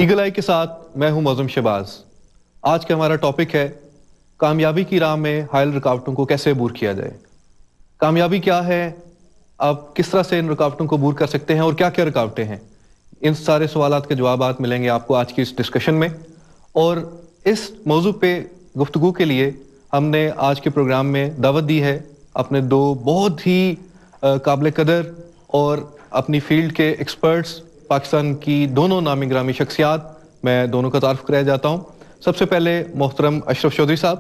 Eagle آئی کے ساتھ میں ہوں معظم شہباز۔ آج کا ہمارا ٹاپک ہے کامیابی کی راہ میں حائل رکاوٹوں کو کیسے عبور کیا جائے۔ کامیابی کیا ہے، آپ کس طرح سے ان رکاوٹوں کو عبور کر سکتے ہیں اور کیا کیا رکاوٹیں ہیں، ان سارے سوالات کے جوابات ملیں گے آپ کو آج کی اس ڈسکشن میں۔ اور اس موضوع پہ گفتگو کے لیے ہم نے آج کے پروگرام میں دعوت دی ہے اپنے دو بہت ہی قابل قدر اور اپنی فیلڈ کے ایکسپرٹس، پاکستان کی دونوں نامی گرامی شخصیات۔ میں دونوں کا تعارف کرایا جاتا ہوں۔ سب سے پہلے محترم اشرف چودھری صاحب،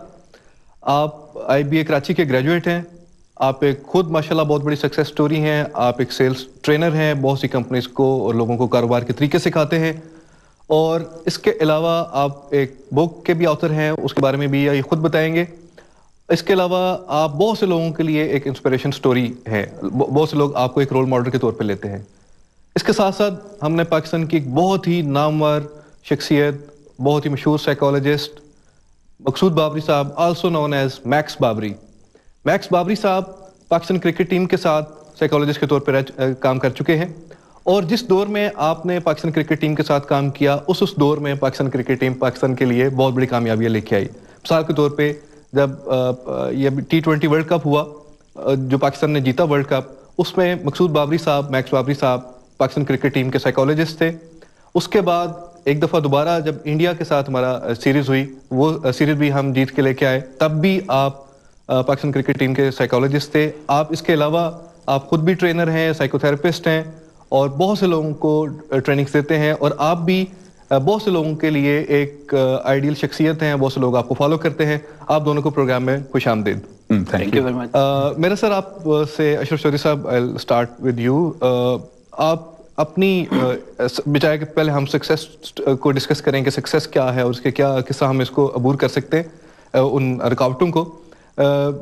آپ آئی بی اے کراچی کے گریجویٹ ہیں، آپ ایک خود ماشاءاللہ بہت بڑی سکسیس سٹوری ہیں، آپ ایک سیلز ٹرینر ہیں، بہت سی کمپنیز کو اور لوگوں کو کاروبار کے طریقے سکھاتے ہیں، اور اس کے علاوہ آپ ایک بک کے بھی آتھر ہیں، اس کے بارے میں بھی یہ خود بتائیں گے۔ اس کے علاوہ آپ بہت سے لوگوں کے لیے ایک انسپریشن سٹوری ہے، بہت سے لوگ آپ کو ایک رول ماڈل کے طور پہ لیتے ہیں۔ اس کے ساتھ ساتھ ہم نے پاکستان کی ایک بہت ہی نامور شخصیت، بہت ہی مشہور psychologist Maqsood Babri sahab, also known as Max Babri. Max Babri sahab Pakistan cricket team کے ساتھ سائیکالوجسٹ کے طور پر کام کر چکے ہیں، اور جس دور میں آپ نے پاکستان کرکٹ ٹیم کے ساتھ کام کیا، اس دور میں پاکستان کرکٹ ٹیم پاکستان کے لیے بہت بڑی کامیابیاں لے کے آئی۔ مثال کے طور پہ جب یہ T20 ورلڈ کپ ہوا، جو پاکستان نے جیتا ورلڈ کپ، اس میں مقصود بابری صاحب، Max Babri sahab Pakistan cricket team کے سائیکالوجسٹ تھے۔ اس کے بعد ایک دفعہ دوبارہ جب انڈیا کے ساتھ ہمارا سیریز ہوئی، وہ سیریز بھی ہم جیت کے لے کے آئے، تب بھی آپ پاکستان کرکٹ ٹیم کے سائیکالوجسٹ تھے۔ آپ اس کے علاوہ آپ خود بھی ٹرینر ہیں، سائیکو تھراپسٹ ہیں، اور بہت سے لوگوں کو ٹریننگز دیتے ہیں، اور آپ بھی بہت سے لوگوں کے لیے ایک آئیڈیل شخصیت ہیں، بہت سے لوگ آپ کو فالو کرتے ہیں۔ آپ دونوں کو پروگرام میں خوش آمدید۔ Thank you very much. میرا سر آپ سے اشرف چودھری صاحب، آئی ول اسٹارٹ ود یو۔ آپ اپنی بجائے کہ پہلے ہم سکسیس کو ڈسکس کریں کہ سکسیس کیا ہے اور اس کے کیا کس طرح ہم اس کو عبور کر سکتے ہیں ان رکاوٹوں کو،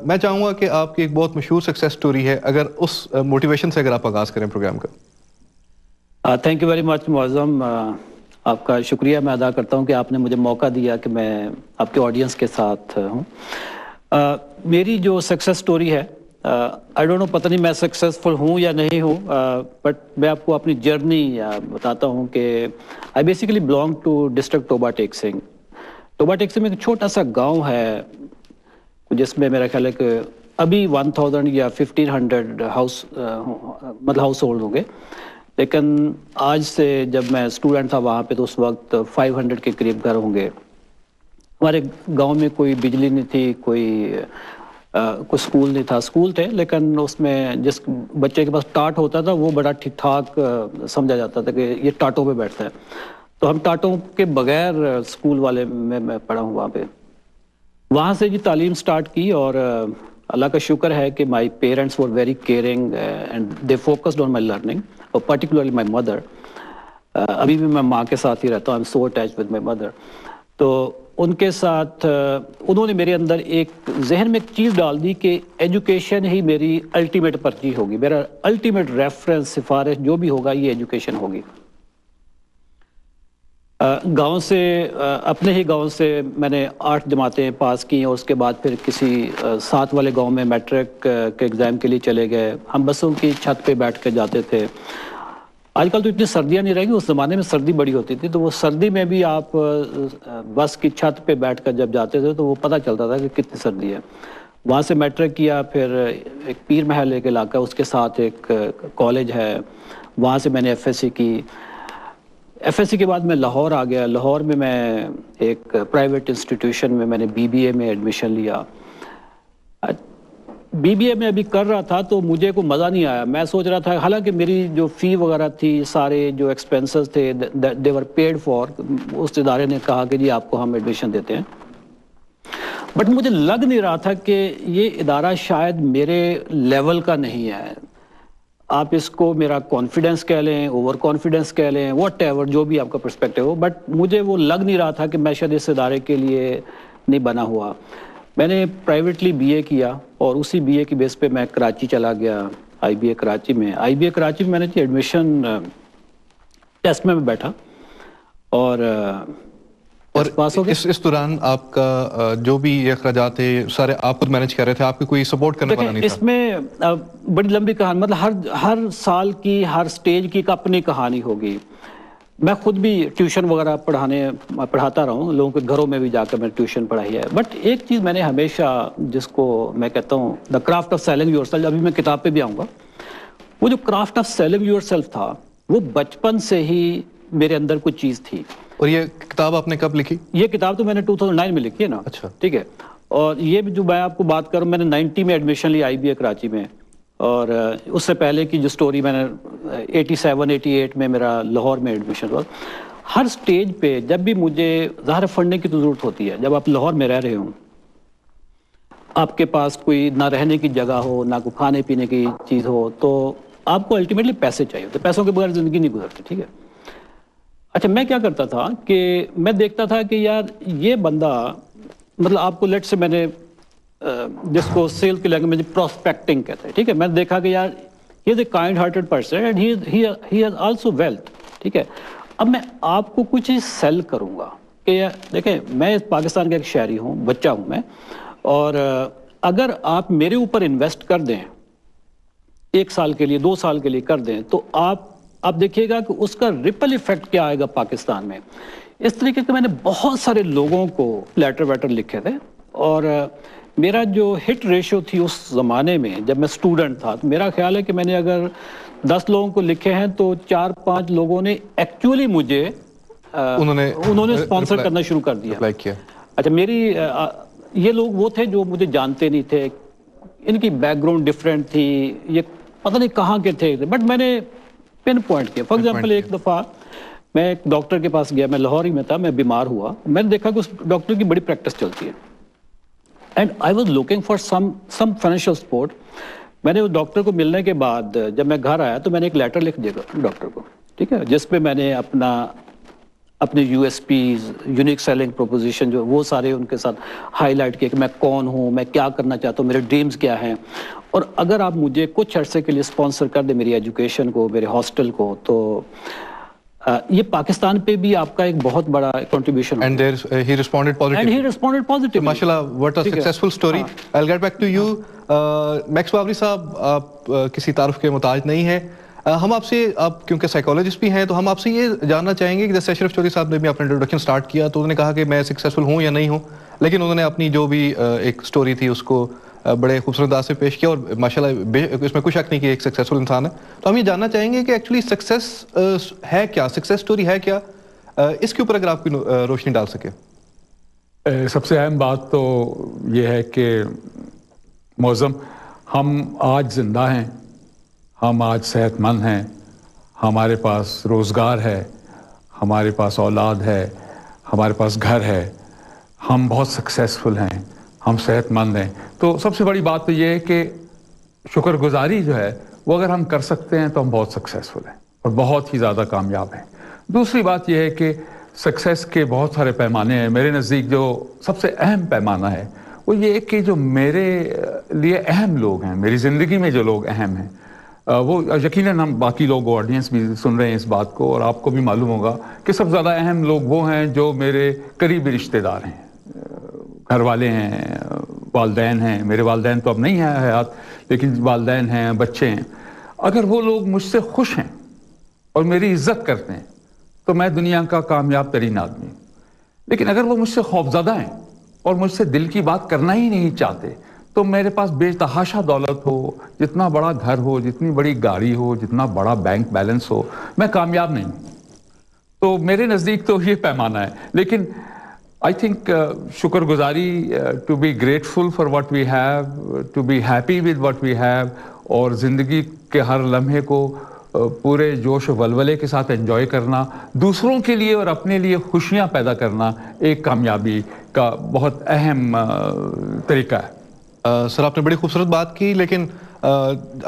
میں چاہوں گا کہ آپ کی ایک بہت مشہور سکسیس سٹوری ہے، اگر اس موٹیویشن سے اگر آپ آغاز کریں پروگرام کا۔ تھینک یو ویری مچ معظم، آپ کا شکریہ میں ادا کرتا ہوں کہ آپ نے مجھے موقع دیا کہ میں آپ کے آڈینس کے ساتھ ہوں۔ میری جو سکسیس سٹوری ہے، آئی ڈونٹ نو، پتہ نہیں میں سکسیزفل ہوں یا نہیں ہوں، بٹ میں آپ کو اپنی جرنی بتاتا ہوں کہ I basically belong to district Toba Tek Singh. Toba Tek Singh میں ایک چھوٹا سا گاؤں ہے جس میں میرا خیال ہے کہ ابھی 1000 یا 1500 ہاؤس ہولڈ ہوں گے، لیکن آج سے جب میں اسٹوڈنٹ تھا وہاں پہ تو اس وقت 500 کے قریب گھر ہوں گے۔ ہمارے گاؤں میں کوئی بجلی نہیں تھی، کوئی اسکول نہیں تھا، اسکول تھے لیکن اس میں جس بچے کے پاس ٹاٹ ہوتا تھا وہ بڑا ٹھیک ٹھاک سمجھا جاتا تھا کہ یہ ٹاٹوں پہ بیٹھتا ہے، تو ہم ٹاٹوں کے بغیر اسکول والے میں پڑھا ہوں وہاں پہ۔ وہاں سے جی تعلیم سٹارٹ کی، اور اللہ کا شکر ہے کہ my parents were very caring and they focused on my learning, اور پرٹیکولرلی مائی مدر۔ ابھی بھی میں ماں کے ساتھ ہی رہتا ہوں، I am so attached with my mother. تو ان کے ساتھ انہوں نے میرے اندر ایک ذہن میں ایک چیز ڈال دی کہ ایجوکیشن ہی میری الٹیمیٹ ترجیح ہوگی، میرا الٹیمیٹ ریفرنس، سفارش جو بھی ہوگا یہ ایجوکیشن ہوگی۔ گاؤں سے، اپنے ہی گاؤں سے میں نے 8 جماعتیں پاس کی، اور اس کے بعد پھر کسی 7 والے گاؤں میں میٹرک کے ایگزام کے لیے چلے گئے۔ ہم بسوں کی چھت پہ بیٹھ کے جاتے تھے۔ آج کل تو اتنی سردیاں نہیں رہ گئی، اس زمانے میں سردی بڑی ہوتی تھی، تو وہ سردی میں بھی آپ بس کی چھت پہ بیٹھ کر جب جاتے تھے تو وہ پتہ چلتا تھا کہ کتنی سردی ہے۔ وہاں سے میٹرک کیا، پھر ایک پیر محل ایک علاقہ، اس کے ساتھ ایک کالج ہے، وہاں سے میں نے ایف ایس سی کی۔ ایف ایس سی کے بعد میں لاہور آ گیا۔ لاہور میں ایک پرائیویٹ انسٹیٹیوشن میں نے بی بی اے میں ایڈمیشن لیا۔ بی بی اے میں ابھی کر رہا تھا تو مجھے کوئی مزہ نہیں آیا۔ میں سوچ رہا تھا، حالانکہ میری جو فی وغیرہ تھی، سارے جو ایکسپینسز تھے دے ور پیڈ فار، اس ادارے نے کہا کہ جی آپ کو ہم ایڈمیشن دیتے ہیں، بٹ مجھے لگ نہیں رہا تھا کہ یہ ادارہ شاید میرے لیول کا نہیں ہے۔ آپ اس کو میرا کانفیڈنس کہہ لیں، اوور کانفیڈنس کہہ لیں، واٹ ایور، جو بھی آپ کا پرسپیکٹیو ہو، بٹ مجھے وہ لگ نہیں رہا تھا کہ میں شاید اس ادارے کے لیے نہیں بنا ہوا۔ میں نے پرائیویٹلی بی اے کیا، اور اسی بی اے کی بیس پہ میں کراچی چلا گیا، آئی بی اے کراچی میں۔ آئی بی اے کراچی میں میں نے ایڈمیشن ٹیسٹ میں بیٹھا، اور پاس ہو گیا۔ اس دوران آپ کا جو بھی اخراجات تھے سارے آپ خود مینج کر رہے تھے، آپ کو کوئی سپورٹ کرنے والا نہیں تھا؟ اس میں بڑی لمبی کہانی، مطلب ہر سال کی، ہر سٹیج کی ایک اپنی کہانی ہوگی۔ میں خود بھی ٹیوشن وغیرہ پڑھاتا رہا ہوں، لوگوں کے گھروں میں بھی جا کر میں ٹیوشن پڑھائی ہے. بٹ ایک چیز میں نے ہمیشہ، جس کو میں کہتا ہوں the craft of selling yourself, ابھی میں کتاب پہ بھی آؤں گا، وہ جو craft of selling yourself تھا وہ بچپن سے ہی میرے اندر کچھ چیز تھی. اور یہ کتاب آپ نے کب لکھی؟ یہ کتاب تو میں نے 2009 میں لکھی ہے نا. اچھا. ٹھیک ہے. اور یہ جو میں آپ کو بات کروں، میں نے 90 میں ایڈمیشن لی IBA کراچی میں، اور اس سے پہلے کی جو سٹوری میں نے 87 88 میں میرا لاہور میں ایڈمیشن ہوا. ہر سٹیج پہ جب بھی مجھے ظاہر فنڈنگ کی تو ضرورت ہوتی ہے. جب آپ لاہور میں رہ رہے ہوں، آپ کے پاس کوئی نہ رہنے کی جگہ ہو، نہ کوئی کھانے پینے کی چیز ہو، تو آپ کو الٹیمیٹلی پیسے چاہیے ہوتے. پیسوں کے بغیر زندگی نہیں گزرتی. ٹھیک ہے. اچھا، میں کیا کرتا تھا کہ میں دیکھتا تھا کہ یار یہ بندہ، مطلب آپ کو لیٹ سے میں نے جس کو سیل کی لینگویج میں پراسپیکٹنگ کہتے ہیں. ٹھیک ہے. میں نے دیکھا کہ یار he is a kind hearted person and he has also wealth. ٹھیک ہے. اب میں آپ کو کچھ چیز سیل کروں گا کہ دیکھیں میں پاکستان کا ایک شہری ہوں، بچہ ہوں میں، اور اگر آپ میرے اوپر انویسٹ کر دیں 1 سال کے لیے 2 سال کے لیے کر دیں، تو آپ دیکھیے گا کہ اس کا ریپل ایفیکٹ کیا آئے گا پاکستان میں. اس طریقے سے میں نے بہت سارے لوگوں کو لیٹر ویٹر لکھے تھے، اور میرا جو ہٹ ریشو تھی اس زمانے میں جب میں سٹوڈنٹ تھا، تو میرا خیال ہے کہ میں نے اگر 10 لوگوں کو لکھے ہیں تو 4-5 لوگوں نے ایکچولی مجھے انہوں نے اسپانسر کرنا شروع کر دیا. اچھا، میری یہ لوگ وہ تھے جو مجھے جانتے نہیں تھے، ان کی بیک گراؤنڈ ڈفرینٹ تھی، یہ پتہ نہیں کہاں کے تھے، بٹ میں نے پن پوائنٹ کیا. فار ایگزامپل ایک دفعہ میں ایک ڈاکٹر کے پاس گیا، میں لاہور ہی میں تھا، میں بیمار ہوا. میں نے دیکھا کہ اس ڈاکٹر کی بڑی پریکٹس چلتی ہے، and I was looking for some financial support. میں نے اس ڈاکٹر کو ملنے کے بعد جب میں گھر آیا تو میں نے ایک لیٹر لکھ دیا ڈاکٹر کو. ٹھیک ہے. جس پہ میں نے اپنے USPs، یونیک سیلنگ پروپوزیشن جو وہ سارے ان کے ساتھ ہائی لائٹ کیے کہ میں کون ہوں، میں کیا کرنا چاہتا ہوں، میرے ڈریمز کیا ہیں، اور اگر آپ مجھے کچھ عرصے کے لیے اسپانسر کر دیں میری ایجوکیشن کو، میرے ہاسٹل کو، تو یہ پاکستان پہ بھی آپ کا ایک بہت بڑا contribution. And he responded positively. ماشاءاللہ, what a successful story. I'll get back to you. Max Babri sahab, آپ کسی تعارف کے محتاج نہیں ہیں. ہم آپ سے, آپ کیونکہ سائیکالوجسٹ بھی ہیں, تو ہم آپ سے یہ جاننا چاہیں گے کہ جیسے اشرف چودھری صاحب نے بھی اپنا انٹروڈکشن سٹارٹ کیا تو انہوں نے کہا کہ میں سکسیزفل ہوں یا نہیں ہوں, لیکن انہوں نے اپنی جو بھی ایک سٹوری تھی اس کو بڑے خوبصورت انداز سے پیش کیا, اور ماشاءاللہ اس میں کوئی شک نہیں کہ ایک سکسیزفل انسان ہے. تو ہم یہ جاننا چاہیں گے کہ ایکچولی سکسیس ہے کیا, سکسیس سٹوری ہے کیا, اس کے اوپر اگر آپ کی روشنی ڈال سکے. سب سے اہم بات تو یہ ہے کہ معظم ہم آج زندہ ہیں, ہم آج صحت مند ہیں, ہمارے پاس روزگار ہے, ہمارے پاس اولاد ہے, ہمارے پاس گھر ہے, ہم بہت سکسیزفل ہیں, ہم صحت مند ہیں. تو سب سے بڑی بات تو یہ ہے کہ شکر گزاری جو ہے وہ اگر ہم کر سکتے ہیں تو ہم بہت سکسیزفل ہیں اور بہت ہی زیادہ کامیاب ہیں. دوسری بات یہ ہے کہ سکسیس کے بہت سارے پیمانے ہیں. میرے نزدیک جو سب سے اہم پیمانہ ہے وہ یہ ہے کہ جو میرے لیے اہم لوگ ہیں, میری زندگی میں جو لوگ اہم ہیں, وہ یقیناً ہم باقی لوگ آڈینس بھی سن رہے ہیں اس بات کو, اور آپ کو بھی معلوم ہوگا کہ سب سے زیادہ اہم لوگ وہ ہیں جو میرے قریبی رشتہ دار ہیں, گھر والے ہیں, والدین ہیں. میرے والدین تو اب نہیں ہیں حیات, لیکن والدین ہیں, بچے ہیں. اگر وہ لوگ مجھ سے خوش ہیں اور میری عزت کرتے ہیں تو میں دنیا کا کامیاب ترین آدمی ہوں. لیکن اگر وہ مجھ سے خوفزدہ ہیں اور مجھ سے دل کی بات کرنا ہی نہیں چاہتے, تو میرے پاس بے تحاشا دولت ہو, جتنا بڑا گھر ہو, جتنی بڑی گاڑی ہو, جتنا بڑا بینک بیلنس ہو, میں کامیاب نہیں ہوں. تو میرے نزدیک تو یہ پیمانہ ہے. لیکن I think شکر گزاری, to be grateful for what we have, to be happy with what we have, اور زندگی کے ہر لمحے کو پورے جوش و ولولے کے ساتھ انجوائے کرنا, دوسروں کے لیے اور اپنے لیے خوشیاں پیدا کرنا ایک کامیابی کا بہت اہم طریقہ ہے. سر, آپ نے بڑی خوبصورت بات کی, لیکن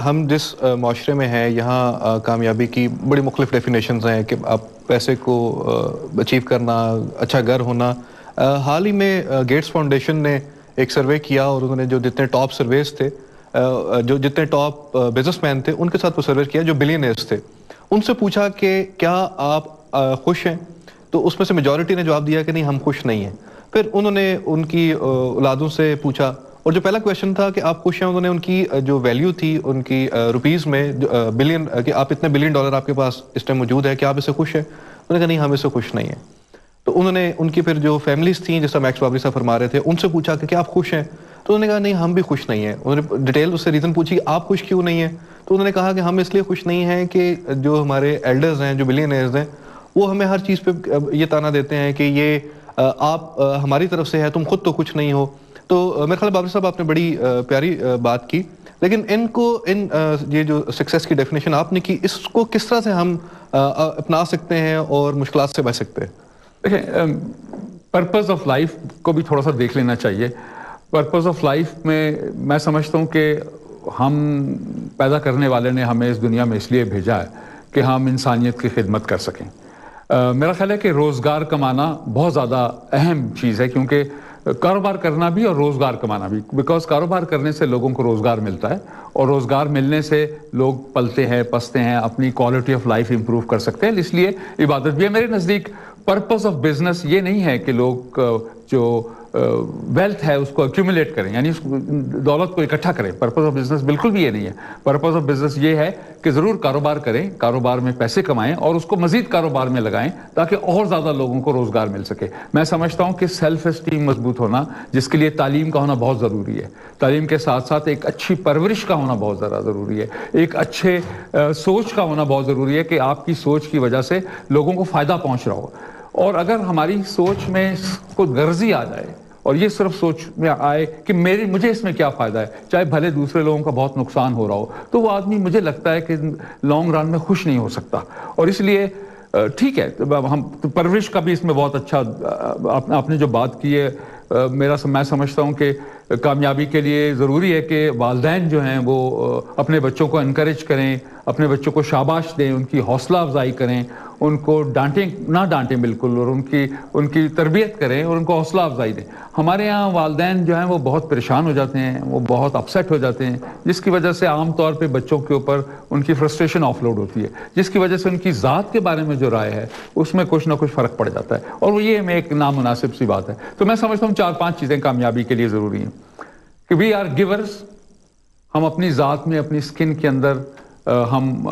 ہم جس معاشرے میں ہیں یہاں کامیابی کی بڑی مختلف ڈیفینیشنز ہیں کہ آپ پیسے کو اچیو کرنا, اچھا گھر ہونا. حال ہی میں گیٹس فاؤنڈیشن نے ایک سروے کیا, اور انہوں نے جو جتنے ٹاپ سرویز تھے, جو جتنے ٹاپ بزنس مین تھے, ان کے ساتھ وہ سروے کیا جو بلینئرز تھے. ان سے پوچھا کہ کیا آپ خوش ہیں, تو اس میں سے میجورٹی نے جواب دیا کہ نہیں, ہم خوش نہیں ہیں. پھر انہوں نے ان کی اولادوں سے پوچھا, اور جو پہلا کویشچن تھا کہ آپ خوش ہیں, انہوں نے ان کی جو ویلیو تھی ان کی روپیز میں, بلین, کہ آپ اتنے $1 بلین آپ کے پاس اس ٹائم موجود ہے, کہ آپ اس سے خوش ہیں, انہوں نے کہا نہیں ہم اس سے خوش نہیں ہیں. تو انہوں نے ان کی پھر جو فیملیز تھیں جیسا میکس بابری صاحب فرما رہے تھے ان سے پوچھا کہ کیا آپ خوش ہیں؟ تو انہوں نے کہا نہیں ہم بھی خوش نہیں ہیں. انہوں نے ڈیٹیل اس سے ریزن پوچھی کہ آپ خوش کیوں نہیں ہیں؟ تو انہوں نے کہا کہ ہم اس لیے خوش نہیں ہیں کہ جو ہمارے ایلڈرز ہیں جو بلینئرز ہیں وہ ہمیں ہر چیز پہ یہ تانا دیتے ہیں کہ یہ آپ ہماری طرف سے ہے تم خود تو کچھ نہیں ہو. تو میرے خیال بابری صاحب آپ نے بڑی پیاری بات کی, لیکن ان کو یہ جو سکسیس کی ڈیفینیشن آپ نے کی اس کو کس طرح سے ہم اپنا سکتے ہیں اور مشکلات سے بچ سکتے ہیں؟ دیکھیں, پرپز آف لائف کو بھی تھوڑا سا دیکھ لینا چاہیے. پرپز آف لائف میں سمجھتا ہوں کہ ہم پیدا کرنے والے نے ہمیں اس دنیا میں اس لیے بھیجا ہے کہ ہم انسانیت کی خدمت کر سکیں. میرا خیال ہے کہ روزگار کمانا بہت زیادہ اہم چیز ہے, کیونکہ کاروبار کرنا بھی اور روزگار کمانا بھی, بیکاز کاروبار کرنے سے لوگوں کو روزگار ملتا ہے اور روزگار ملنے سے لوگ پلتے ہیں, پستے ہیں, اپنی کوالٹی آف لائف امپروو کر سکتے ہیں. اس لیے عبادت بھی ہے. میرے نزدیک پرپز آف بزنس یہ نہیں ہے کہ لوگ جو ویلتھ ہے اس کو ایکیومولیٹ کریں, یعنی اس دولت کو اکٹھا کریں. پرپز آف بزنس بالکل بھی یہ نہیں ہے. پرپز آف بزنس یہ ہے کہ ضرور کاروبار کریں, کاروبار میں پیسے کمائیں اور اس کو مزید کاروبار میں لگائیں تاکہ اور زیادہ لوگوں کو روزگار مل سکے. میں سمجھتا ہوں کہ سیلف اسٹیم مضبوط ہونا, جس کے لیے تعلیم کا ہونا بہت ضروری ہے, تعلیم کے ساتھ ساتھ ایک اچھی پرورش کا ہونا بہت زیادہ ضروری ہے, ایک اچھے سوچ کا ہونا بہت ضروری ہے کہ آپ کی سوچ کی وجہ سے لوگوں کو فائدہ پہنچ رہا ہو. اور اگر ہماری سوچ میں خود غرضی آ جائے اور یہ صرف سوچ میں آئے کہ مجھے اس میں کیا فائدہ ہے, چاہے بھلے دوسرے لوگوں کا بہت نقصان ہو رہا ہو, تو وہ آدمی مجھے لگتا ہے کہ لانگ رن میں خوش نہیں ہو سکتا. اور اس لیے ٹھیک ہے, ہم پرورش کا بھی اس میں بہت اچھا آپ نے جو بات کی ہے, میں سمجھتا ہوں کہ کامیابی کے لیے ضروری ہے کہ والدین جو ہیں وہ اپنے بچوں کو انکریج کریں, اپنے بچوں کو شاباش دیں, ان کی حوصلہ افزائی کریں, ان کو نہ ڈانٹیں بالکل, اور ان کی تربیت کریں اور ان کو حوصلہ افزائی دیں. ہمارے یہاں والدین جو ہیں وہ بہت پریشان ہو جاتے ہیں, وہ بہت اپسیٹ ہو جاتے ہیں, جس کی وجہ سے عام طور پہ بچوں کے اوپر ان کی فرسٹریشن آف لوڈ ہوتی ہے, جس کی وجہ سے ان کی ذات کے بارے میں جو رائے ہے اس میں کچھ نہ کچھ فرق پڑ جاتا ہے, اور وہ یہ میں ایک نامناسب سی بات ہے. تو میں سمجھتا ہوں 4-5 چیزیں کامیابی کے لیے ضروری ہیں کہ وی آر گیورز, ہم اپنی ذات میں, اپنی اسکن کے اندر ہم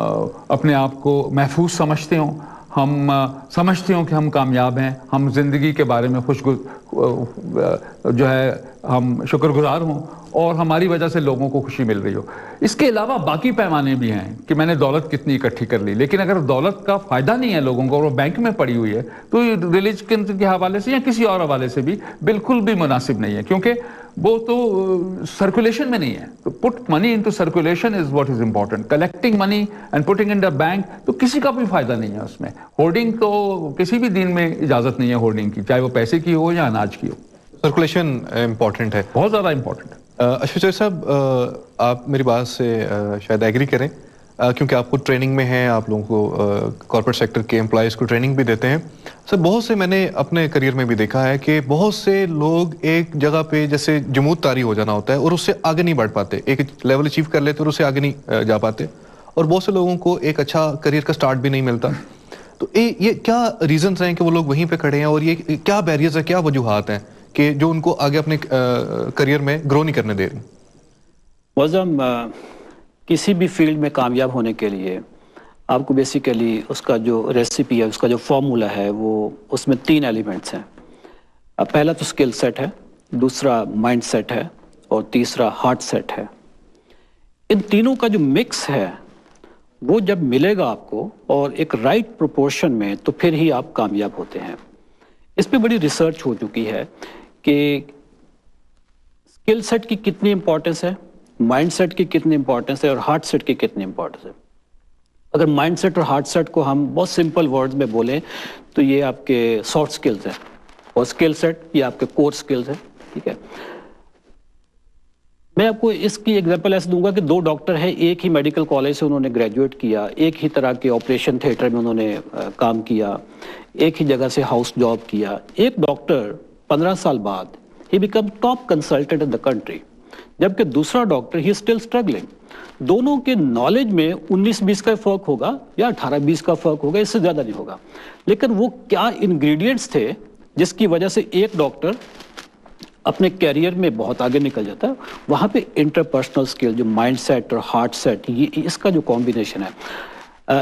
اپنے آپ کو محفوظ سمجھتے ہوں, ہم سمجھتے ہوں کہ ہم کامیاب ہیں, ہم زندگی کے بارے میں جو ہے ہم شکر گزار ہوں اور ہماری وجہ سے لوگوں کو خوشی مل رہی ہو. اس کے علاوہ باقی پیمانے بھی ہیں کہ میں نے دولت کتنی اکٹھی کر لی, لیکن اگر دولت کا فائدہ نہیں ہے لوگوں کو اور وہ بینک میں پڑی ہوئی ہے تو ریلیجن کے حوالے سے یا کسی اور حوالے سے بھی بالکل بھی مناسب نہیں ہے, کیونکہ وہ تو سرکولیشن میں نہیں ہے. تو put money into circulation is what is important. Collecting money and putting in the bank تو کسی کا بھی فائدہ نہیں ہے اس میں. ہولڈنگ تو کسی بھی دین میں اجازت نہیں ہے ہولڈنگ کی, چاہے وہ پیسے کی ہو یا اناج کی ہو. سرکولیشن امپورٹنٹ ہے, بہت زیادہ امپورٹنٹ ہے. اشفیق چودھری صاحب, آپ میری بات سے شاید ایگری کریں کیونکہ آپ خود ٹریننگ میں ہیں, آپ لوگوں کو کارپوریٹ سیکٹر کے امپلائیز کو ٹریننگ بھی دیتے ہیں. سر بہت سے میں نے اپنے کریئر میں بھی دیکھا ہے کہ بہت سے لوگ ایک جگہ پہ جیسے جمود طاری ہو جانا ہوتا ہے اور اس سے آگے نہیں بڑھ پاتے, ایک لیول اچیو کر لیتے اور اس سے آگے نہیں جا پاتے, اور بہت سے لوگوں کو ایک اچھا کریئر کا سٹارٹ بھی نہیں ملتا. تو یہ کیا ریزنز ہیں کہ وہ لوگ وہیں پہ کھڑے ہیں, اور یہ کیا بیریئرز ہیں, کیا وجوہات ہیں کہ جو ان کو آگے اپنے کریئر میں گرو نہیں کرنے دے رہی؟ معظم, کسی بھی فیلڈ میں کامیاب ہونے کے لیے آپ کو بیسیکلی اس کا جو ریسیپی ہے, اس کا جو فارمولا ہے, وہ اس میں 3 ایلیمنٹس ہیں. پہلا تو سکل سیٹ ہے, دوسرا مائنڈ سیٹ ہے, اور تیسرا ہارٹ سیٹ ہے. ان تینوں کا جو مکس ہے وہ جب ملے گا آپ کو اور ایک رائٹ پروپورشن میں, تو پھر ہی آپ کامیاب ہوتے ہیں. اس پہ بڑی ریسرچ ہو چکی ہے کہ سکل سیٹ کی کتنی امپورٹنس ہے, مائنڈ سیٹ کی کتنی امپورٹنس ہے, اور ہارٹ سیٹ کی کتنی امپورٹنس ہے. اگر مائنڈ سیٹ اور ہارٹ سیٹ کو ہم بہت سمپل ورڈز میں بولیں تو یہ آپ کے سافٹ سکلز ہیں, اور سکل سیٹ یہ آپ کے کور سکلز ہیں. ٹھیک ہے, میں آپ کو اس کی ایگزامپل ایسے دوں گا کہ 2 ڈاکٹر ہیں, ایک ہی میڈیکل کالج سے انہوں نے گریجویٹ کیا, ایک ہی طرح کے آپریشن تھیٹر میں انہوں نے کام کیا, ایک ہی جگہ سے ہاؤس جاب کیا. ایک ڈاکٹر 15 سال بعد he become top consultant in the country, جبکہ دوسرا ڈاکٹر ہی اسٹل اسٹرگلنگ. دونوں کے نالج میں 19-20 کا فرق ہوگا یا 18-20 کا فرق ہوگا, اس سے زیادہ نہیں ہوگا. لیکن وہ کیا انگریڈینٹس تھے جس کی وجہ سے ایک ڈاکٹر اپنے کیریئر میں بہت آگے نکل جاتا ہے؟ وہاں پہ انٹرپرسنل سکل, جو مائنڈ سیٹ اور ہارٹ سیٹ, یہ اس کا جو کمبینیشن ہے.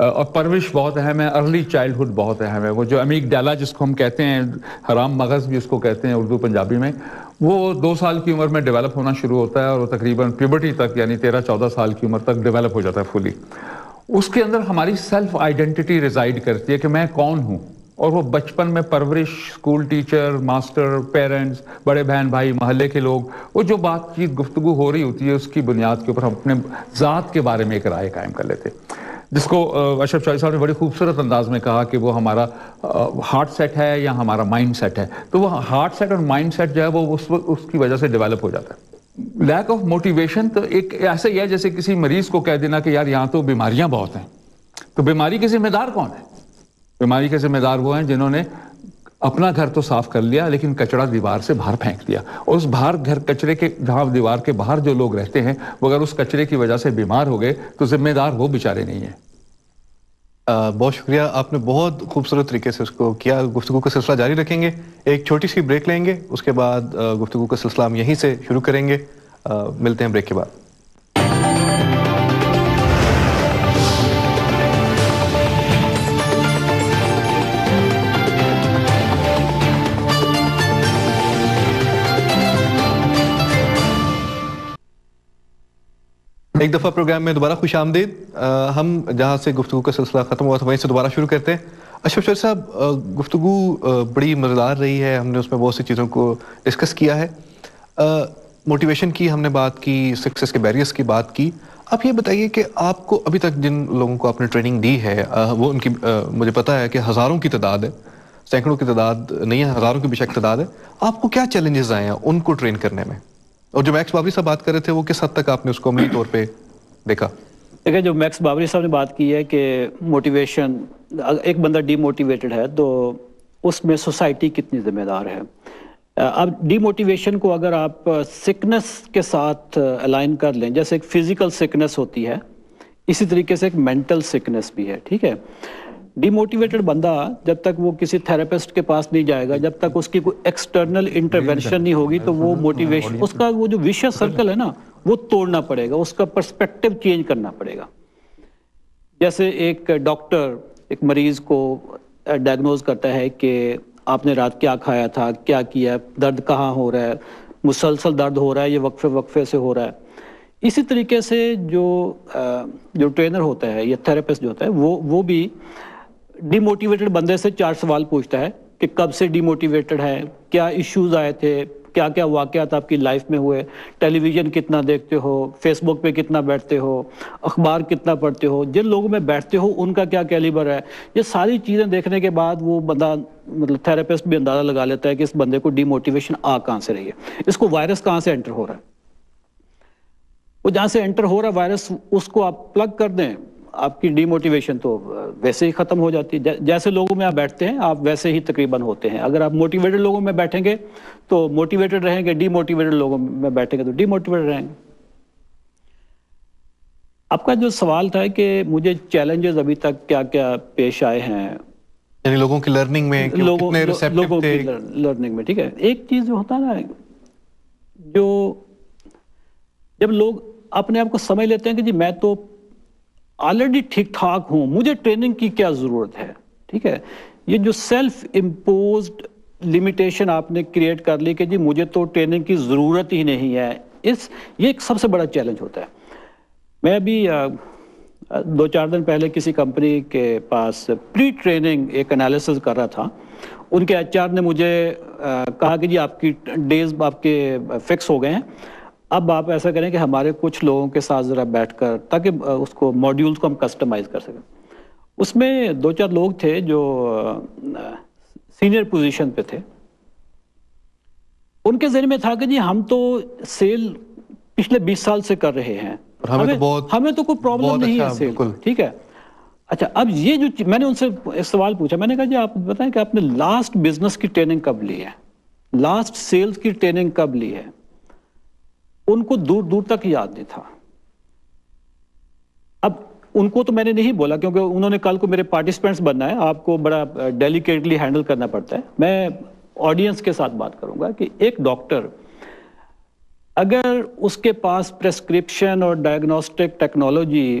اور پرورش بہت اہم ہے، ارلی چائلڈہڈ بہت اہم ہے. وہ جو امیگ ڈیلا جس کو ہم کہتے ہیں، حرام مغز بھی اس کو کہتے ہیں اردو پنجابی میں، وہ 2 سال کی عمر میں ڈیولپ ہونا شروع ہوتا ہے اور وہ تقریباً پیوبرٹی تک یعنی 13-14 سال کی عمر تک ڈیولپ ہو جاتا ہے فلی. اس کے اندر ہماری سیلف آئیڈینٹی ریزائڈ کرتی ہے کہ میں کون ہوں. اور وہ بچپن میں پرورش، اسکول ٹیچر، ماسٹر، پیرنٹس، بڑے بہن بھائی، محلے کے لوگ، وہ جو بات چیت گفتگو ہو رہی ہوتی ہے اس کی بنیاد کے اوپر ہم اپنے ذات کے بارے میں ایک رائے قائم کر لیتے ہیں، جس کو اشرف چودھری صاحب نے بڑی خوبصورت انداز میں کہا کہ وہ ہمارا ہارٹ سیٹ ہے یا ہمارا مائنڈ سیٹ ہے. تو وہ ہارٹ سیٹ اور مائنڈ سیٹ جو ہے وہ اس کی وجہ سے ڈیولپ ہو جاتا ہے. لیک آف موٹیویشن تو ایک ایسا ہی ہے جیسے کسی مریض کو کہہ دینا کہ یار یہاں تو بیماریاں بہت ہیں. تو بیماری کے ذمہ دار کون ہے؟ بیماری کے ذمہ دار وہ ہیں جنہوں نے اپنا گھر تو صاف کر لیا لیکن کچڑا دیوار سے باہر پھینک دیا. اور اس باہر گھر کچرے کے جہاں دیوار کے باہر جو لوگ رہتے ہیں وہ اگر اس کچرے کی وجہ سے بیمار ہو گئے تو ذمہ دار وہ بیچارے نہیں ہیں. بہت شکریہ، آپ نے بہت خوبصورت طریقے سے اس کو کیا. گفتگو کا سلسلہ جاری رکھیں گے، ایک چھوٹی سی بریک لیں گے، اس کے بعد گفتگو کا سلسلہ ہم یہیں سے شروع کریں گے. ملتے ہیں بریک کے بعد. ایک دفعہ پروگرام میں دوبارہ خوش آمدید. ہم جہاں سے گفتگو کا سلسلہ ختم ہوا تھا وہیں سے دوبارہ شروع کرتے ہیں. اشرف چودھری صاحب، گفتگو بڑی مزیدار رہی ہے، ہم نے اس میں بہت سی چیزوں کو ڈسکس کیا ہے. موٹیویشن کی ہم نے بات کی، سکسیس کے بیریئرز کی بات کی. آپ یہ بتائیے کہ آپ کو ابھی تک جن لوگوں کو آپ نے ٹریننگ دی ہے وہ ان کی مجھے پتا ہے کہ ہزاروں کی تعداد ہے، سینکڑوں کی تعداد نہیں ہے، ہزاروں کی بے شک تعداد ہے. آپ کو کیا چیلنجز آئے ہیں ان کو ٹرین کرنے میں؟ اور جو میکس بابری صاحب بات کر رہے تھے وہ کس حد تک آپ نے اس کو عملی طور پہ دیکھا؟ دیکھیں، جو میکس بابری صاحب نے بات کی ہے کہ موٹیویشن، ایک بندہ ڈی موٹیویٹڈ ہے تو اس میں سوسائٹی کتنی ذمہ دار ہے. اب ڈی موٹیویشن کو اگر آپ سکنس کے ساتھ الائن کر لیں، جیسے ایک فزیکل سکنس ہوتی ہے اسی طریقے سے ایک مینٹل سکنس بھی ہے. ٹھیک ہے، ڈی موٹیویٹڈ بندہ جب تک وہ کسی تھراپسٹ کے پاس نہیں جائے گا، جب تک اس کی کوئی ایکسٹرنل انٹرونشن نہیں ہوگی تو وہ موٹیویشن، اس کا وہ جو وشیس سرکل ہے نا وہ توڑنا پڑے گا، اس کا پرسپیکٹو چینج کرنا پڑے گا. جیسے ایک ڈاکٹر ایک مریض کو ڈائگنوز کرتا ہے کہ آپ نے رات کیا کھایا تھا، کیا کیا، درد کہاں ہو رہا ہے، مسلسل درد ہو رہا ہے، یہ وقفے وقفے سے ہو رہا ہے. اسی طریقے سے جو ٹرینر ہوتا ہے یا تھراپسٹ جو ہوتا ہے وہ بھی ڈی موٹیویٹڈ بندے سے 4 سوال پوچھتا ہے کہ کب سے ڈی موٹیویٹڈ ہے، کیا ایشوز آئے تھے، کیا کیا واقعات آپ کی لائف میں ہوئے، ٹیلی ویژن کتنا دیکھتے ہو، فیس بک پہ کتنا بیٹھتے ہو، اخبار کتنا پڑھتے ہو، جن لوگوں میں بیٹھتے ہو ان کا کیا کیلیبر ہے. یہ ساری چیزیں دیکھنے کے بعد وہ بندہ مطلب تھراپسٹ بھی اندازہ لگا لیتا ہے کہ اس بندے کو ڈی موٹیویشن کہاں سے رہی ہے، اس کو وائرس کہاں سے انٹر ہو رہا ہے. وہ جہاں سے انٹر ہو رہا ہے وائرس، اس کو آپ پلگ کر دیں، آپ کی ڈی موٹیویشن تو ویسے ہی ختم ہو جاتی ہے. جیسے لوگوں میں آپ بیٹھتے ہیں آپ ویسے ہی تقریباً ہوتے ہیں. اگر آپ موٹیویٹڈ لوگوں میں بیٹھیں گے تو موٹیویٹڈ رہیں گے، ڈی موٹیویٹڈ لوگوں میں بیٹھیں گے تو ڈی موٹیویٹڈ رہیں گے. آپ کا جو سوال تھا کہ مجھے چیلنجز ابھی تک کیا کیا پیش آئے ہیں، یعنی لوگوں کی لرننگ میں کتنے ریسیپٹیو تھے. لرننگ میں ٹھیک ہے، ایک چیز جو ہوتا ہے نا، جو جب لوگ اپنے آپ کو سمجھ لیتے ہیں کہ جی میں تو آلریڈی ٹھیک ٹھاک ہوں، مجھے ٹریننگ کی کیا ضرورت ہے. ٹھیک ہے، یہ جو سیلف امپوزڈ لمیٹیشن آپ نے کریٹ کر لی کہ جی مجھے تو ٹریننگ کی ضرورت ہی نہیں ہے، یہ ایک سب سے بڑا چیلنج ہوتا ہے. میں ابھی 2-4 دن پہلے کسی کمپنی کے پاس پری ٹریننگ ایک انالیسز کر رہا تھا. ان کے ایچ آر نے مجھے کہا کہ جی آپ کی ڈیز آپ کے فکس ہو گئے ہیں، اب آپ ایسا کریں کہ ہمارے کچھ لوگوں کے ساتھ ذرا بیٹھ کر، تاکہ اس کو ماڈیولز کو ہم کسٹمائز کر سکیں. اس میں 2-4 لوگ تھے جو سینئر پوزیشن پہ تھے. ان کے ذہن میں تھا کہ جی ہم تو سیل پچھلے 20 سال سے کر رہے ہیں، ہمیں تو کوئی پرابلم نہیں ہے سیل. ٹھیک ہے، اچھا اب یہ جو میں نے ان سے ایک سوال پوچھا، میں نے کہا جی آپ بتائیں کہ آپ نے لاسٹ بزنس کی ٹریننگ کب لی ہے، لاسٹ سیلز کی ٹریننگ کب لی ہے. ان کو دور دور تک یاد نہیں تھا. اب ان کو تو میں نے نہیں بولا کیونکہ انہوں نے کل کو میرے پارٹیسپینٹس بننا ہے، آپ کو بڑا ڈیلیکیٹلی ہینڈل کرنا پڑتا ہے. میں آڈینس کے ساتھ بات کروں گا کہ ایک ڈاکٹر اگر اس کے پاس پریسکرپشن اور diagnostic technology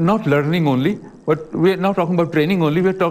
not learning only, but we are not talking about training only, we are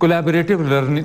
collaborative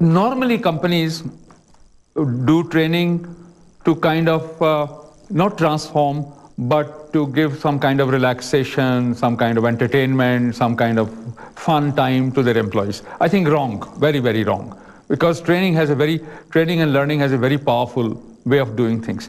normally companies do training to kind of not transform, but to give some kind of relaxation, some kind of entertainment, some kind of fun time to their employees. I think wrong, very, very wrong. Because training and learning has a very powerful way of doing things.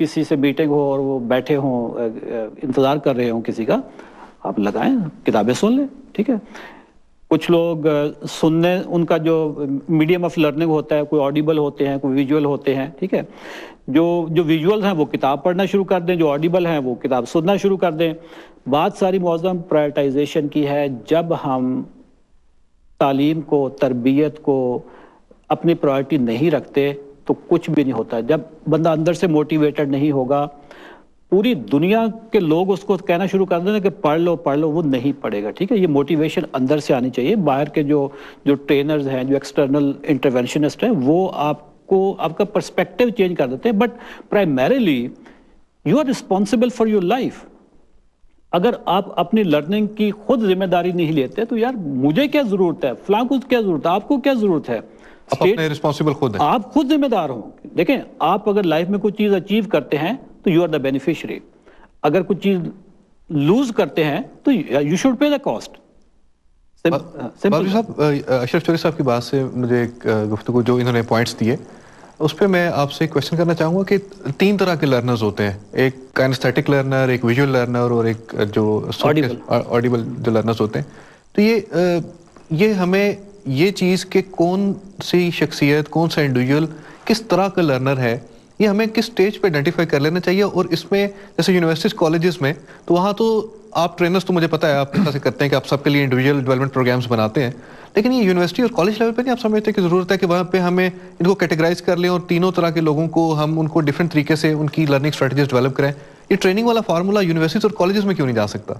کسی سے meeting ہو اور وہ بیٹھے ہوں انتظار کر رہے ہوں کسی کا, آپ لگائیں کتابیں سن لیں, ٹھیک ہے. کچھ لوگ سننے, ان کا جو میڈیم آف لرننگ ہوتا ہے, کوئی آڈیبل ہوتے ہیں, کوئی ویژول ہوتے ہیں, ٹھیک ہے. جو ویژولز ہیں وہ کتاب پڑھنا شروع کر دیں, جو آڈیبل ہیں وہ کتاب سننا شروع کر دیں. بات ساری معظم پرائرٹائزیشن کی ہے. جب ہم تعلیم کو, تربیت کو اپنی پرائرٹی نہیں رکھتے تو کچھ بھی نہیں ہوتا. جب بندہ اندر سے موٹیویٹڈ نہیں ہوگا, پوری دنیا کے لوگ اس کو کہنا شروع کر دیں کہ پڑھ لو پڑھ لو, وہ نہیں پڑھے گا, ٹھیک ہے. یہ موٹیویشن اندر سے آنی چاہیے. باہر کے جو ٹرینرز ہیں, جو ایکسٹرنل انٹرونشنسٹ ہیں, وہ آپ کا پرسپیکٹیو چینج کر دیتے ہیں. But primarily you are responsible for your life. اگر آپ اپنی لرننگ کی خود ذمہ داری نہیں لیتے تو یار مجھے کیا ضرورت ہے, فلاں کو کیا ضرورت ہے, آپ کو کیا ضرورت ہے. آپ اپنے رسپانسبل خود ہیں, آپ خود ذمہ دار ہوں. دیکھیں, آپ اگر لائف میں کوئی چیز اچیو کرتے ہیں تو یو آر دا بینیفیشری. اگر کوئی چیز لوز کرتے ہیں تو you should pay the cost. Bobby Sahab, Ashraf Chaudhry صاحب کی بات سے مجھے ایک گفتگو جو انہوں نے پوائنٹس دیے اس پہ میں آپ سے ایک کوشچن کرنا چاہوں گا کہ 3 طرح کے لرنرز ہوتے ہیں, ایک کائنسٹیٹک لرنر, ایک ویژول لرنر اور ایک جو آڈیبل جو لرنرز ہوتے ہیں. تو یہ ہمیں یہ چیز کہ کون سی شخصیت, کون سا انڈیویجول کس طرح کا لرنر ہے, یہ ہمیں کس سٹیج پہ آئیڈینٹیفائی کر لینا چاہیے. اور اس میں جیسے یونیورسٹیز, کالجز میں تو وہاں تو آپ ٹرینرز تو مجھے پتا ہے آپ کیسے کرتے ہیں کہ آپ سب کے لیے انڈیویجول ڈیولپمنٹ پروگرامز بناتے ہیں, لیکن یہ یونیورسٹی اور کالج لیول پہ نہیں آپ سمجھتے کہ ضرورت ہے کہ وہاں پہ ہمیں ان کو کیٹیگرائز کر لیں اور تینوں طرح کے لوگوں کو ہم ان کو ڈفرینٹ طریقے سے ان کی لرننگ اسٹریٹجیز ڈیولپ کریں. یہ ٹریننگ والا فارمولا یونیورسٹیز اور کالجز میں کیوں نہیں جا سکتا؟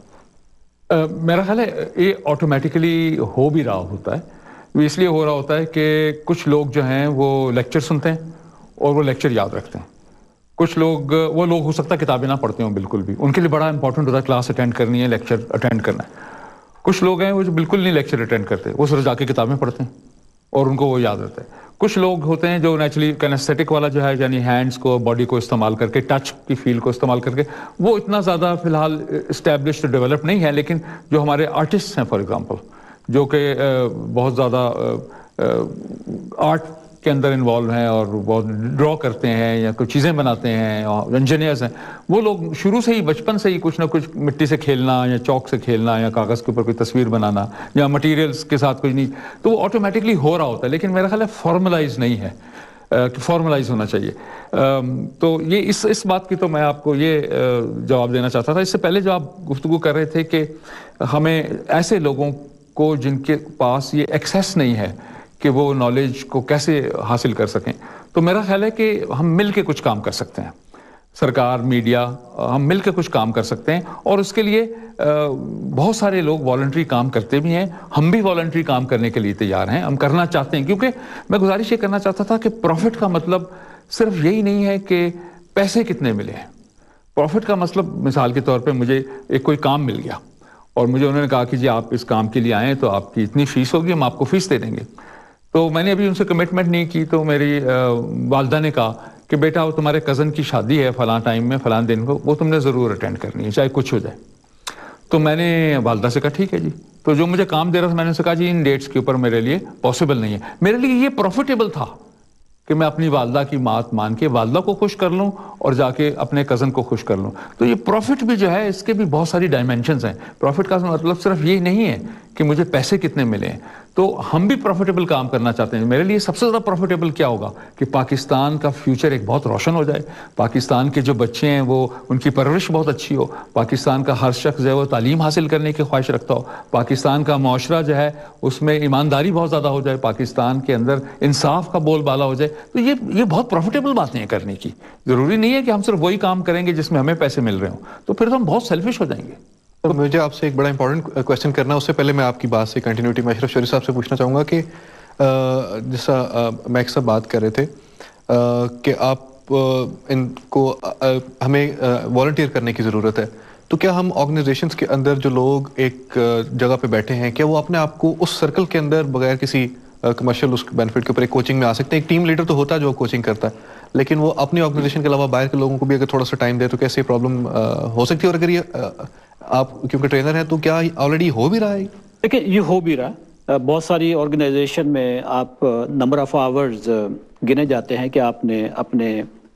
میرا خیال ہے یہ آٹومیٹیکلی ہو بھی رہا ہوتا ہے. اس لیے ہو رہا ہوتا ہے کہ کچھ لوگ جو ہیں وہ لیکچر سنتے ہیں اور وہ لیکچر یاد رکھتے ہیں. کچھ لوگ, وہ لوگ ہو سکتا ہے کتابیں نہ پڑھتے ہوں بالکل بھی, ان کے لیے بڑا امپورٹنٹ ہوتا ہے کلاس اٹینڈ کرنی ہے, لیکچر اٹینڈ کرنا ہے. کچھ لوگ ہیں وہ جو بالکل نہیں لیکچر اٹینڈ کرتے, وہ صرف جا کے کتابیں پڑھتے ہیں اور ان کو وہ یاد رہتا ہے. کچھ لوگ ہوتے ہیں جو نیچرلی کینیسٹھیٹک والا جو ہے, یعنی ہینڈس کو, باڈی کو استعمال کر کے, ٹچ کی فیل کو استعمال کر کے, وہ اتنا زیادہ فی الحال اسٹیبلشڈ ڈیولپ نہیں ہے. لیکن جو ہمارے آرٹسٹ ہیں فار ایگزامپل, جو کہ بہت زیادہ آرٹ کے اندر انوالو ہیں اور بہت ڈرا کرتے ہیں یا کوئی چیزیں بناتے ہیں, انجینئرز ہیں, وہ لوگ شروع سے ہی, بچپن سے ہی کچھ نہ کچھ مٹی سے کھیلنا یا چاک سے کھیلنا یا کاغذ کے اوپر کوئی تصویر بنانا یا مٹیریلز کے ساتھ کچھ نہیں, تو وہ آٹومیٹکلی ہو رہا ہوتا ہے. لیکن میرا خیال ہے فارملائز نہیں ہے, کہ فارملائز ہونا چاہیے. تو یہ اس بات کی تو میں آپ کو یہ جواب دینا چاہتا تھا. اس سے پہلے جو آپ گفتگو کر رہے تھے کہ ہمیں ایسے لوگوں کو جن کے پاس یہ ایکسیس نہیں ہے کہ وہ نالج کو کیسے حاصل کر سکیں, تو میرا خیال ہے کہ ہم مل کے کچھ کام کر سکتے ہیں. سرکار, میڈیا, ہم مل کے کچھ کام کر سکتے ہیں. اور اس کے لیے بہت سارے لوگ والنٹری کام کرتے بھی ہیں. ہم بھی والنٹری کام کرنے کے لیے تیار ہیں, ہم کرنا چاہتے ہیں. کیونکہ میں گزارش یہ کرنا چاہتا تھا کہ پروفٹ کا مطلب صرف یہی نہیں ہے کہ پیسے کتنے ملے ہیں. پروفٹ کا مطلب, مثال کے طور پہ مجھے ایک کوئی کام مل گیا اور مجھے انہوں نے کہا کہ جی آپ اس کام کے لیے آئیں تو آپ کی اتنی فیس ہوگی, ہم آپ کو فیس دے دیں گے. تو میں نے ابھی ان سے کمٹمنٹ نہیں کی, تو میری والدہ نے کہا کہ بیٹا وہ تمہارے کزن کی شادی ہے فلاں ٹائم میں, فلاں دن کو, وہ تم نے ضرور اٹینڈ کرنی ہے چاہے کچھ ہو جائے. تو میں نے والدہ سے کہا ٹھیک ہے جی. تو جو مجھے کام دے رہا تھا میں نے سے کہا جی ان ڈیٹس کے اوپر میرے لیے پاسبل نہیں ہے. میرے لیے یہ پروفیٹیبل تھا کہ میں اپنی والدہ کی بات مان کے والدہ کو خوش کر لوں اور جا کے اپنے کزن کو خوش کر لوں. تو یہ پروفٹ بھی جو ہے اس کے بھی بہت ساری ڈائمینشنز ہیں. پروفٹ کا مطلب صرف یہ نہیں ہے کہ مجھے پیسے کتنے ملے ہیں. تو ہم بھی پروفیٹیبل کام کرنا چاہتے ہیں. میرے لیے سب سے زیادہ پروفیٹیبل کیا ہوگا کہ پاکستان کا فیوچر ایک بہت روشن ہو جائے, پاکستان کے جو بچے ہیں وہ ان کی پرورش بہت اچھی ہو, پاکستان کا ہر شخص جو ہے وہ تعلیم حاصل کرنے کی خواہش رکھتا ہو, پاکستان کا معاشرہ جو ہے اس میں ایمانداری بہت زیادہ ہو جائے, پاکستان کے اندر انصاف کا بول بالا ہو جائے. تو یہ بہت پروفیٹیبل باتیں ہیں کرنے کی. ضروری نہیں ہے کہ ہم صرف وہی کام کریں گے جس میں ہمیں پیسے مل رہے ہوں, تو پھر تو ہم بہت سیلفش ہو جائیں گے. تو مجھے آپ سے ایک بڑا امپورٹنٹ کویشچن کرنا ہے. اس سے پہلے میں آپ کی بات سے کنٹینیوٹی میں اشرف چوہدری صاحب سے پوچھنا چاہوں گا کہ جیسا میک صاحب بات کر رہے تھے کہ آپ ان کو ہمیں والنٹیئر کرنے کی ضرورت ہے, تو کیا ہم آرگنائزیشنز کے اندر جو لوگ ایک جگہ پہ بیٹھے ہیں کیا وہ اپنے آپ کو اس سرکل کے اندر بغیر کسی کمرشل اس بینیفٹ کے اوپر ایک کوچنگ میں آ سکتے ہیں؟ ایک ٹیم لیڈر تو ہوتا ہے جو کوچنگ کرتا ہے, لیکن وہ اپنی آرگنائزیشن کے علاوہ باہر کے لوگوں کو بھی اگر تھوڑا سا ٹائم دے تو کیسے پرابلم ہو سکتی ہے؟ اور اگر یہ آپ کیونکہ ٹرینر ہیں تو کیا آلریڈی ہو بھی رہا ہے؟ دیکھیں یہ ہو بھی رہا. بہت ساری آرگنائزیشن میں آپ نمبر آف آورز گنے جاتے ہیں کہ آپ نے اپنے